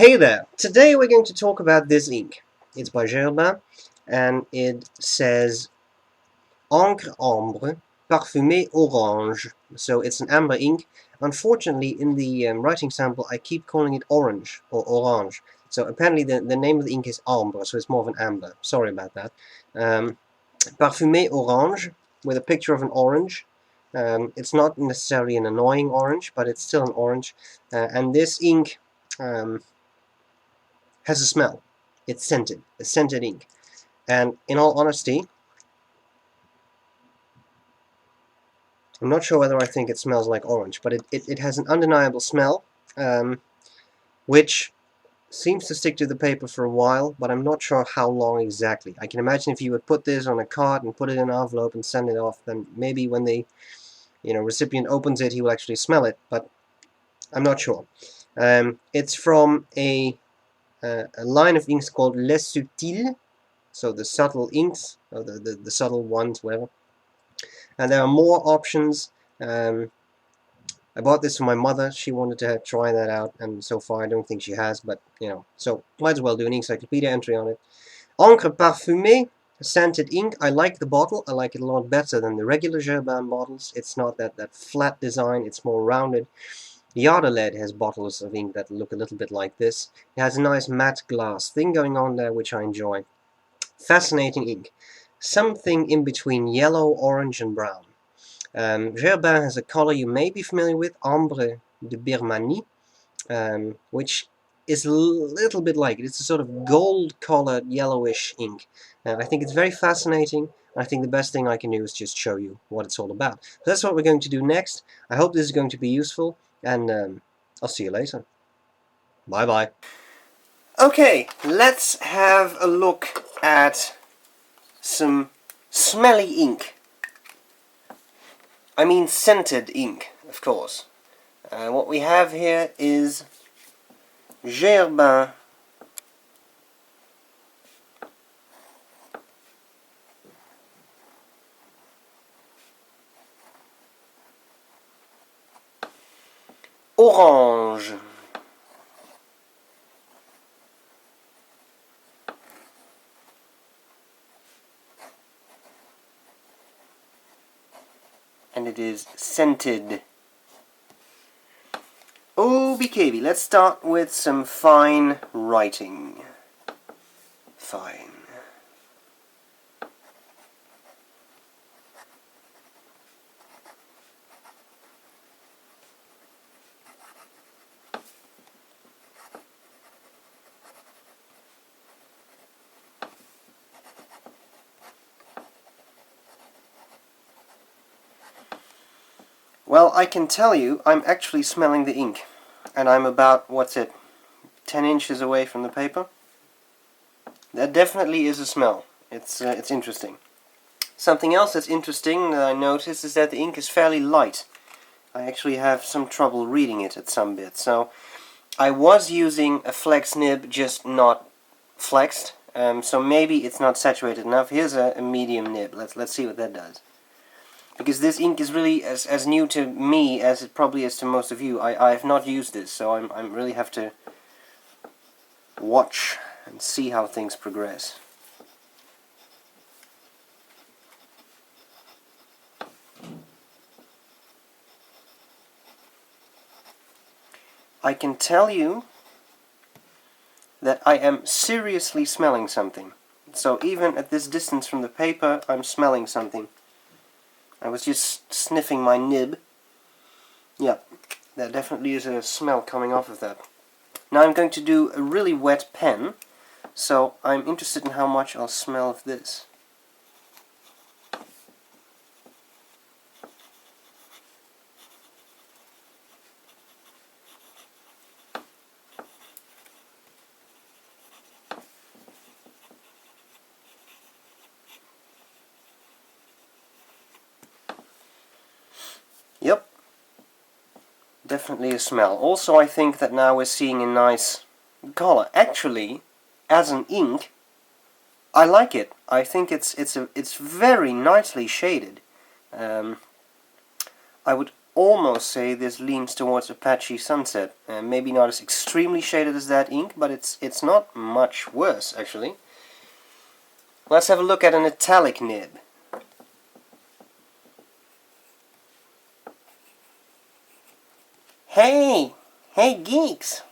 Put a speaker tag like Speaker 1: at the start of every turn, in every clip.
Speaker 1: Hey there! Today we're going to talk about this ink. It's by Herbin, and it says Encre ambre, parfumé orange. So it's an amber ink. Unfortunately, in the writing sample, I keep calling it orange or orange. So apparently the name of the ink is ambre, so it's more of an amber. Sorry about that. Parfumé orange, with a picture of an orange. It's not necessarily an annoying orange, but it's still an orange. And this ink has a smell. It's scented, a scented ink. And in all honesty, I'm not sure whether I think it smells like orange, but it has an undeniable smell, which seems to stick to the paper for a while, but I'm not sure how long exactly. I can imagine if you would put this on a card and put it in an envelope and send it off, then maybe when the recipient opens it, he will actually smell it, but I'm not sure. It's from a line of inks called Les Subtils, so the subtle inks, or the subtle ones, whatever. And there are more options. I bought this for my mother. She wanted to try that out, and so far I don't think she has, but, so might as well do an Inkcyclopedia entry on it. Encre parfumée, scented ink. I like the bottle. I like it a lot better than the regular Herbin bottles. It's not that flat design. It's more rounded. Yardaled has bottles of ink that look a little bit like this. It has a nice matte glass thing going on there, which I enjoy. Fascinating ink. Something in between yellow, orange, and brown. Herbin has a color you may be familiar with, Ambre de Birmanie, which is a little bit like it. It's a sort of gold-colored, yellowish ink. I think it's very fascinating. I think the best thing I can do is just show you what it's all about. So that's what we're going to do next. I hope this is going to be useful, and I'll see you later. Bye-bye. Okay, let's have a look at some smelly ink. I mean scented ink, of course. What we have here is Herbin Orange. And it is scented. OBKB, let's start with some fine writing. Fine. Well, I can tell you, I'm actually smelling the ink. And I'm about, 10 inches away from the paper. That definitely is a smell. It's interesting. Something else that's interesting that I noticed is that the ink is fairly light. I actually have some trouble reading it at some bits. So I was using a flex nib, just not flexed. So maybe it's not saturated enough. Here's a medium nib. Let's see what that does. Because this ink is really as new to me as it probably is to most of you. I have not used this, so I really have to watch and see how things progress. I can tell you that I am seriously smelling something. So even at this distance from the paper, I'm smelling something. I was just sniffing my nib. Yeah, there definitely is a smell coming off of that. Now I'm going to do a really wet pen, so I'm interested in how much I'll smell of this. Yep, definitely a smell. Also, I think that now we're seeing a nice color. Actually, as an ink, I like it. I think it's very nicely shaded. I would almost say this leans towards a patchy sunset. Maybe not as extremely shaded as that ink, but it's not much worse, actually. Let's have a look at an Italic nib. Hey! Hey, geeks!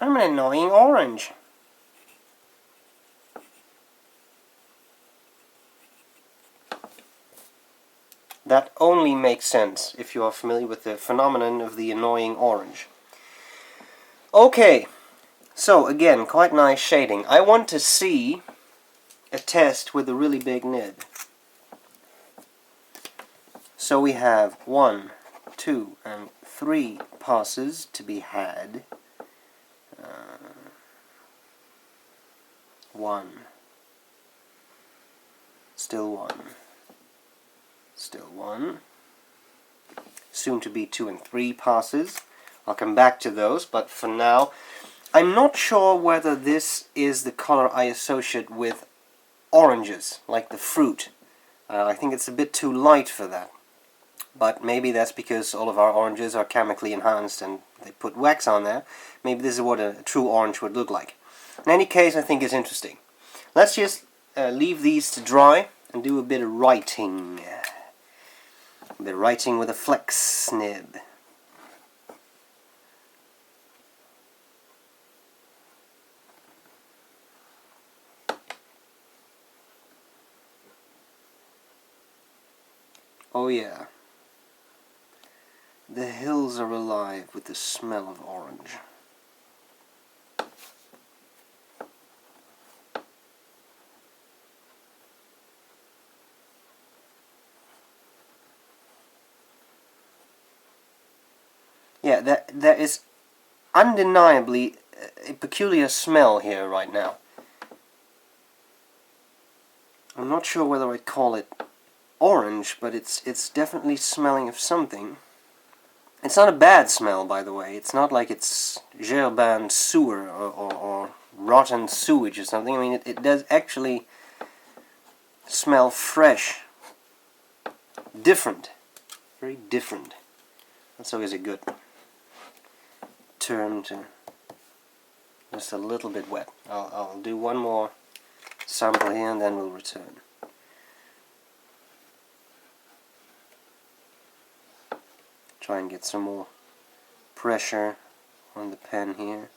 Speaker 1: I'm an annoying orange. That only makes sense if you are familiar with the phenomenon of the annoying orange. Okay, so again, quite nice shading. I want to see a test with a really big nib. So we have 1, 2, and 3 passes to be had. 1, still 1, still 1, soon to be 2 and 3 passes. I'll come back to those, but for now, I'm not sure whether this is the color I associate with oranges, like the fruit. I think it's a bit too light for that. But maybe that's because all of our oranges are chemically enhanced and they put wax on there. Maybe this is what a true orange would look like. In any case, I think it's interesting. Let's just leave these to dry and do a bit of writing. A bit of writing with a flex nib. Oh yeah. The hills are alive with the smell of orange. Yeah, there is undeniably a peculiar smell here right now. I'm not sure whether I'd call it orange, but it's definitely smelling of something. It's not a bad smell, by the way. It's not like it's Herbin sewer or rotten sewage or something. I mean, it does actually smell fresh. Different. Very different. That's always a good term to... Just a little bit wet. I'll do one more sample here and then we'll return. Try and get some more pressure on the pen here.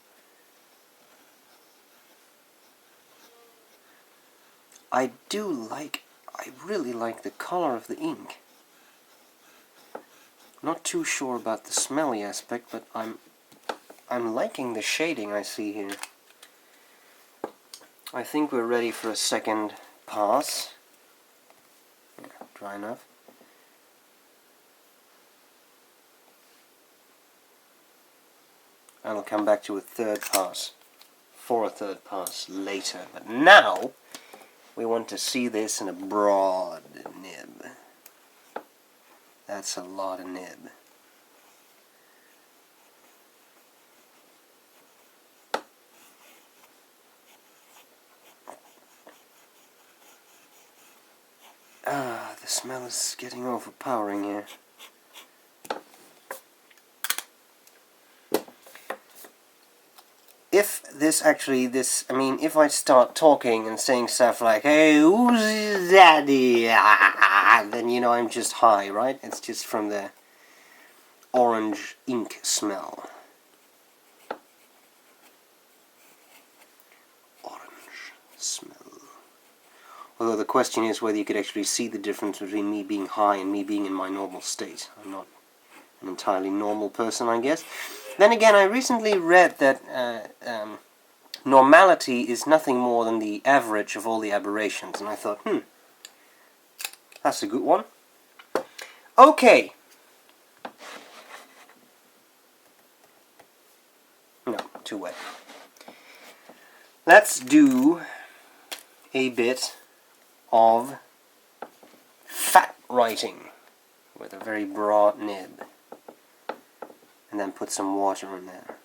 Speaker 1: I really like the color of the ink. Not too sure about the smelly aspect, but I'm liking the shading I see here. I think we're ready for a second pass. Yeah, dry enough. And I'll come back to a third pass for a third pass later. But now we want to see this in a broad nib. That's a lot of nib. Ah, the smell is getting overpowering here. If if I start talking and saying stuff like, hey, who's daddy? Then you know I'm just high, right? It's just from the orange ink smell. Orange smell. Although the question is whether you could actually see the difference between me being high and me being in my normal state. I'm not an entirely normal person, I guess. Then again, I recently read that normality is nothing more than the average of all the aberrations, and I thought, that's a good one. Okay. No, too wet. Let's do a bit of fat writing with a very broad nib. And then put some water in there.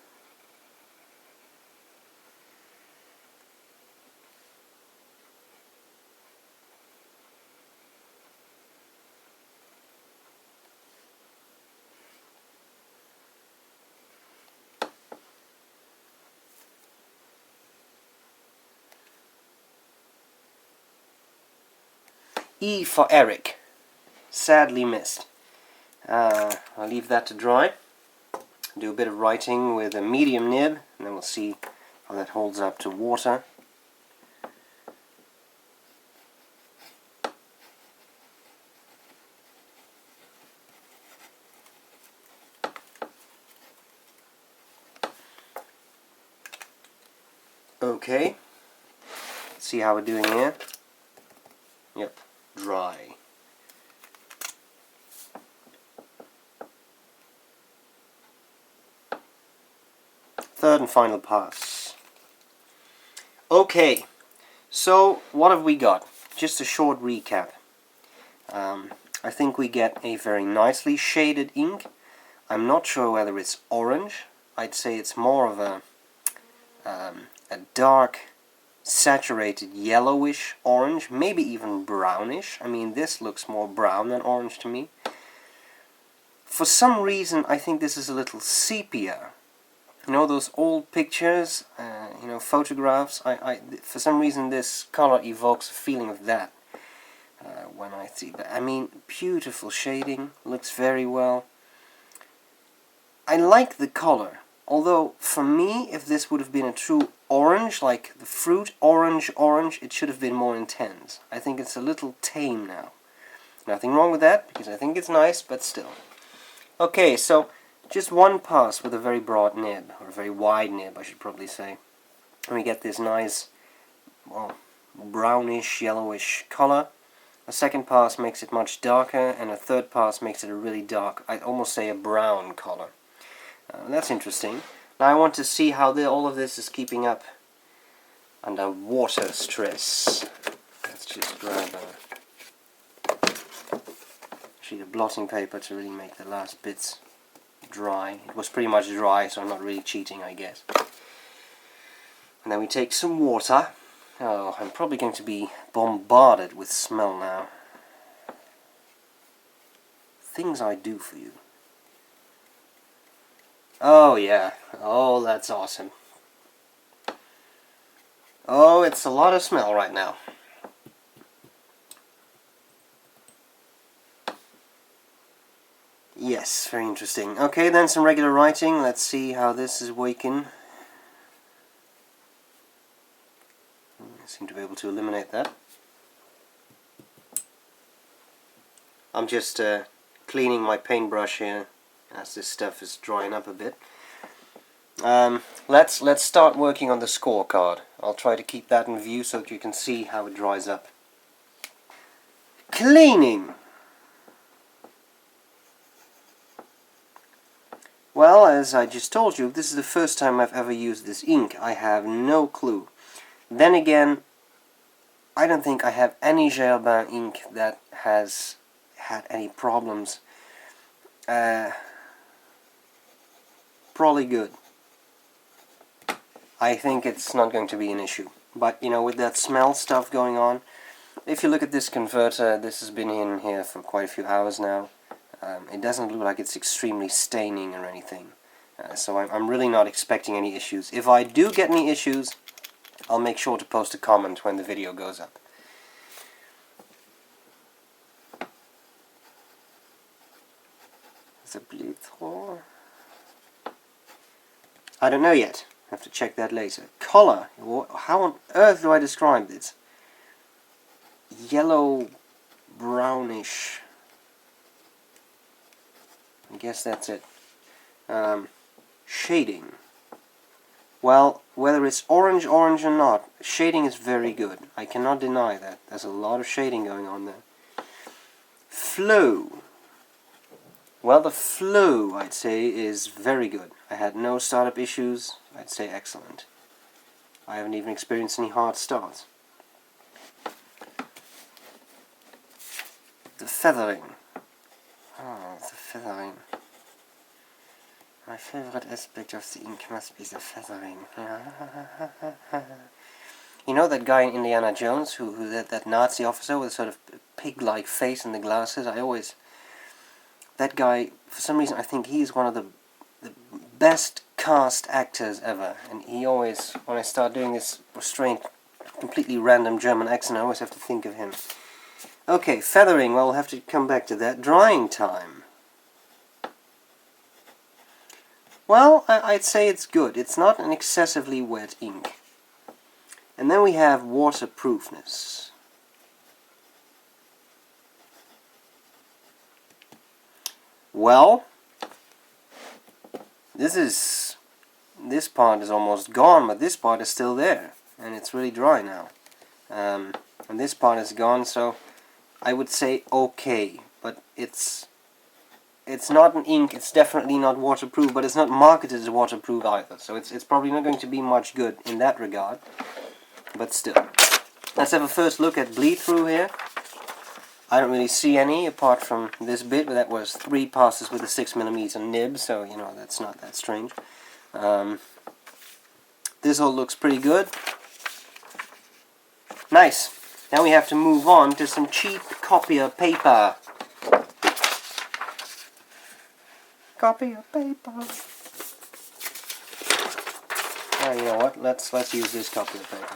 Speaker 1: E for Eric. Sadly missed. I'll leave that to dry. Do a bit of writing with a medium nib, and then we'll see how that holds up to water. Okay, let's see how we're doing here. Yep, dry. Third and final pass. Okay, so what have we got? Just a short recap. I think we get a very nicely shaded ink. I'm not sure whether it's orange. I'd say it's more of a dark, saturated yellowish orange, maybe even brownish. I mean, this looks more brown than orange to me. For some reason, I think this is a little sepia. You know, those old pictures, you know, photographs, for some reason this color evokes a feeling of that when I see that. I mean, beautiful shading, looks very well. I like the color, although for me, if this would have been a true orange, like the fruit orange, it should have been more intense. I think it's a little tame now. Nothing wrong with that, because I think it's nice, but still. Okay, so just one pass with a very broad nib, or a very wide nib, I should probably say. And we get this nice, well, brownish, yellowish color. A second pass makes it much darker, and a third pass makes it a really dark, I'd almost say a brown color. That's interesting. Now I want to see how all of this is keeping up under water stress. Let's just grab a sheet of blotting paper to really make the last bits dry. It was pretty much dry, so I'm not really cheating, I guess. And then we take some water. Oh, I'm probably going to be bombarded with smell now. Things I do for you. Oh yeah, oh that's awesome. Oh, it's a lot of smell right now. Yes, very interesting. Okay, then some regular writing. Let's see how this is working. I seem to be able to eliminate that. I'm just cleaning my paintbrush here as this stuff is drying up a bit. Let's start working on the scorecard. I'll try to keep that in view so that you can see how it dries up. Cleaning! Well, as I just told you, this is the first time I've ever used this ink. I have no clue. Then again, I don't think I have any Herbin ink that has had any problems. Probably good. I think it's not going to be an issue. But, you know, with that smell stuff going on, if you look at this converter, this has been in here for quite a few hours now. It doesn't look like it's extremely staining or anything. So I'm really not expecting any issues. If I do get any issues, I'll make sure to post a comment when the video goes up. Is it blue through? I don't know yet. I have to check that later. Color. How on earth do I describe this? Yellow, brownish. I guess that's it. Shading. Well, whether it's orange or not, shading is very good. I cannot deny that. There's a lot of shading going on there. Flow. Well, the flow, I'd say, is very good. I had no startup issues. I'd say excellent. I haven't even experienced any hard starts. The feathering. Oh, the feathering. My favorite aspect of the ink must be the feathering. You know that guy in Indiana Jones, who that Nazi officer with a sort of pig-like face and the glasses? That guy, for some reason, I think he's one of the best cast actors ever. And he always, when I start doing this strange, completely random German accent, I always have to think of him. Okay, feathering, well, we'll have to come back to that. Drying time. Well, I'd say it's good. It's not an excessively wet ink. And then we have waterproofness. Well, this part is almost gone, but this part is still there, and it's really dry now. And this part is gone, so I would say okay, but it's not an ink. It's definitely not waterproof, but it's not marketed as waterproof either. So it's probably not going to be much good in that regard. But still, let's have a first look at bleed through here. I don't really see any apart from this bit, but that was 3 passes with a 6mm nib, so you know that's not that strange. This all looks pretty good. Nice. Now we have to move on to some cheap copier paper. Copier paper. You know what? Let's use this copier paper.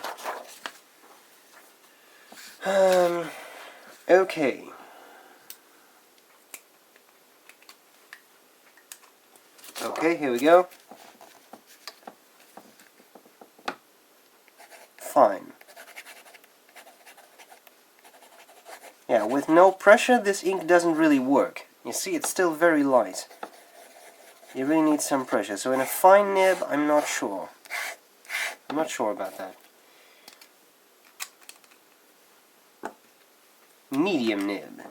Speaker 1: Okay. Okay, here we go. Fine. Yeah, with no pressure, this ink doesn't really work. You see, it's still very light. You really need some pressure. So in a fine nib, I'm not sure. I'm not sure about that. Medium nib.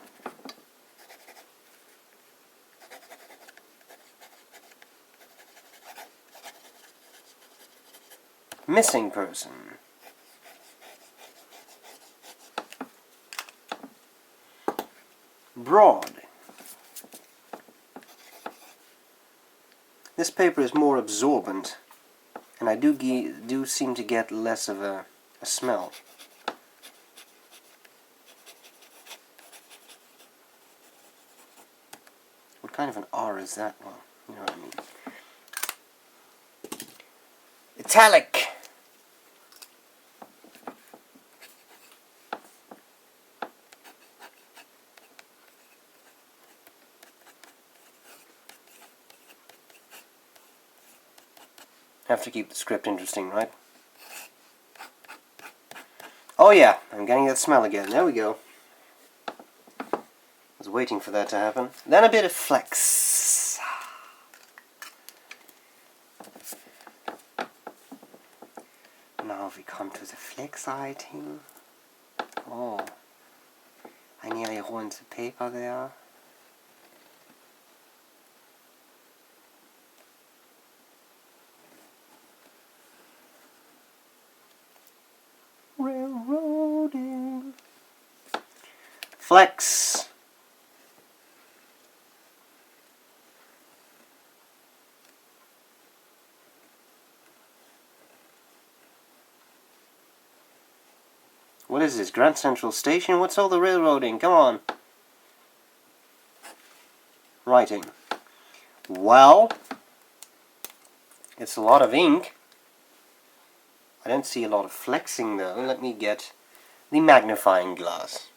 Speaker 1: Missing person. Broad. This paper is more absorbent, and I do seem to get less of a smell. What kind of an R is that? Well, you know what I mean. Italic. Have to keep the script interesting, right? Oh yeah, I'm getting that smell again. There we go. I was waiting for that to happen. Then a bit of flex. Now we come to the flex writing. Oh, I nearly ruined the paper there. Railroading. Flex. What is this, Grand Central Station? What's all the railroading? Come on. Writing. Well, it's a lot of ink. I don't see a lot of flexing though. Let me get the magnifying glass.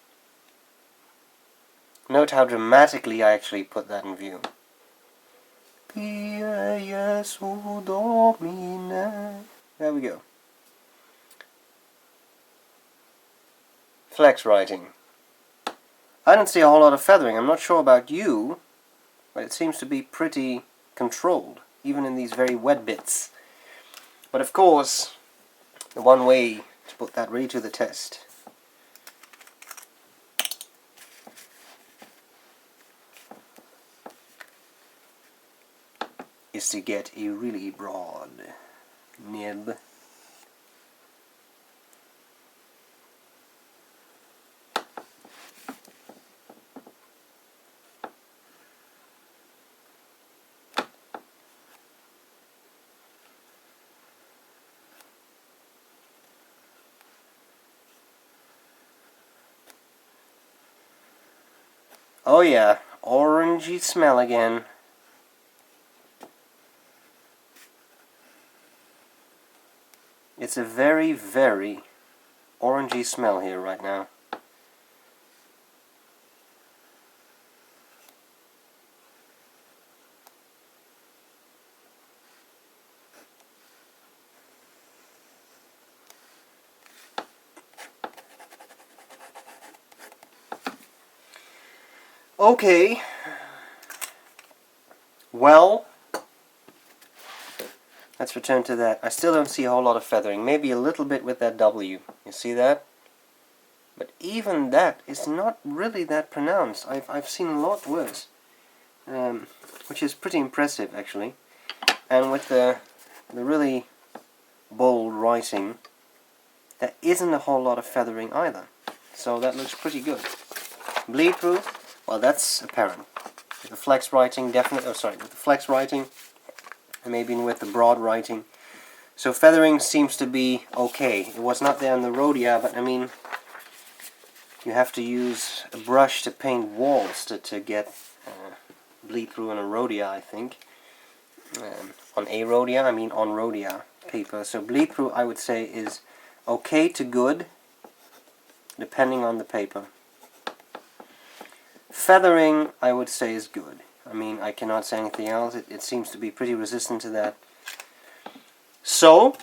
Speaker 1: Note how dramatically I actually put that in view. There we go. Flex writing. I don't see a whole lot of feathering. I'm not sure about you, but it seems to be pretty controlled, even in these very wet bits. But of course, the one way to put that really to the test is to get a really broad nib. Oh yeah, orangey smell again. It's a very, very orangey smell here right now. Okay. Well, let's return to that. I still don't see a whole lot of feathering. Maybe a little bit with that W. You see that? But even that is not really that pronounced. I've seen a lot worse. Which is pretty impressive, actually. And with the really bold writing, there isn't a whole lot of feathering either. So that looks pretty good. Bleed proof, well, that's apparent. With the flex writing, definitely. Oh, sorry, with the flex writing, and maybe with the broad writing. So feathering seems to be okay. It was not there in the Rhodia, but I mean, you have to use a brush to paint walls to get bleed through on a Rhodia, I think. On a Rhodia, I mean on Rhodia paper. So bleed through, I would say, is okay to good, depending on the paper. Feathering, I would say, is good. I mean, I cannot say anything else. It seems to be pretty resistant to that. So,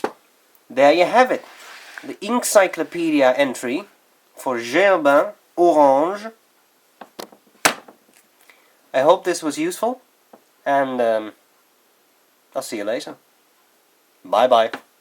Speaker 1: there you have it. The Inkcyclopedia entry for Herbin Orange. I hope this was useful, and I'll see you later. Bye bye.